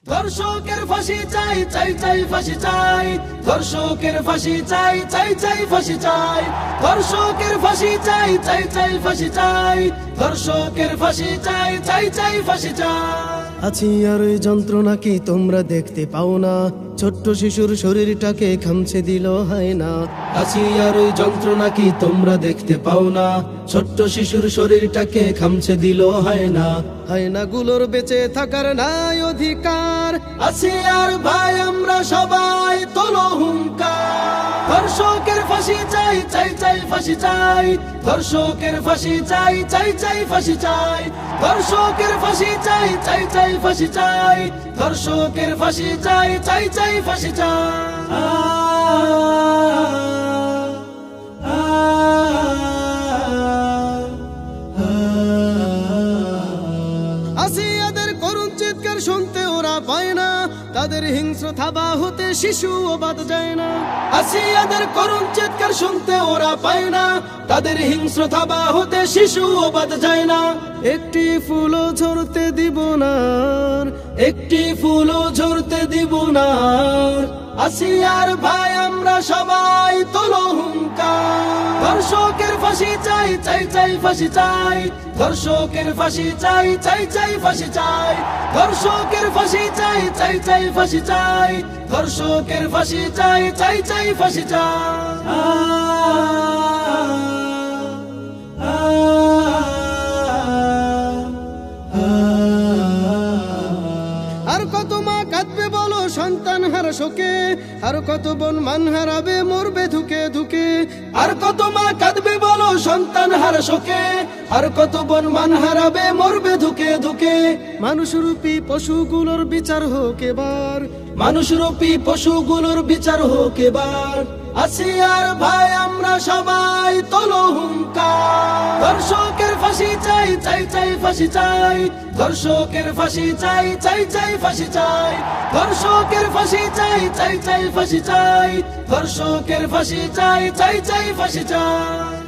ধর্ষকের ফাঁসি চাই, চাই চাই ফাঁসি চাই। ধর্ষকের ফাঁসি চাই, চাই চাই ফাঁসি চাই। ধর্ষকের ফাঁসি চাই, চাই চাই ফাঁসি চাই। ধর্ষকের ফাঁসি চাই, চাই চাই ফাঁসি চাই। আছি আর ওই যন্ত্রণা কি তোমরা দেখতে পাও না? ছোট্ট শিশুর শরীরটাকে খামছে দিল হয় না। আছি আর ওই যন্ত্রণা কি তোমরা দেখতে পাও না? ছোট্ট শিশুর শরীরটাকে খামছে দিল হয় না। হায়নাগুলোর বেঁচে থাকার নাই অধিকার। আছি আর ভাই আমরা সবাই তোলো হুঙ্কার। ধর্ষকের ফাঁসি চাই, চাই চাই ফাঁসি চাই। ধর্ষকের ফাঁসি চাই, চাই চাই ফাঁসি চাই। ধর্ষকের ফাঁসি চাই, চাই চাই ফাঁসি চাই। ধর্ষকের ফাঁসি চাই, চাই চাই ফাঁসি আসিয়াদের করুণ চিৎকার শুনতে ওরা পায় না। তাদের হিংস্র থাবা হতে শিশুও বাদ যায় না। আসিয়াদের করুণ চিৎকার শুনতে ওরা পায় না। তাদের হিংস্র থাবা হতে শিশুও বাদ যায় না। একটি ফুলও ঝরতে দিব না, একটি ফুলও ঝরতে দিব না। আসিয়ার ভাই আমরা সবাই তোলো হুঙ্কার। ধর্ষকের ফাঁসি চাই, চাই চাই ফাঁসি চাই। ধর্ষকের ফাঁসি চাই, চাই চাই ফাঁসি চাই। ধর্ষকের ফাঁসি চাই, চাই চাই ফাঁসি চাই। ধর্ষকের ফাঁসি চাই, চাই চাই ফাঁসি আর কত মা কাঁদবে বলো সন্তান হারা শোকে। আর কত বোন মান হারাবে মরবে ধুকে ধুকে। আর কত মা কাঁদবে বলো সন্তান হার শোকে। আর কত বোন মান হারাবে মরবে ধুকে ধুকে। মানুষরূপী পশুগুলোর বিচার হোক এবার। মানুষরূপী পশুগুলোর বিচার হোক এবার। আসিয়ার ভাই আমরা সবাই তোলো হুঙ্কার। ধর্ষকের ফাঁসি চাই, চাই চাই ফাঁসি চাই। ধর্ষকের ফাঁসি চাই, চাই চাই ফাঁসি চাই। ধর্ষকের ফাঁসি চাই, চাই চাই ফাঁসি চাই। ধর্ষকের ফাঁসি চাই, চাই চাই ফাঁসি চাই।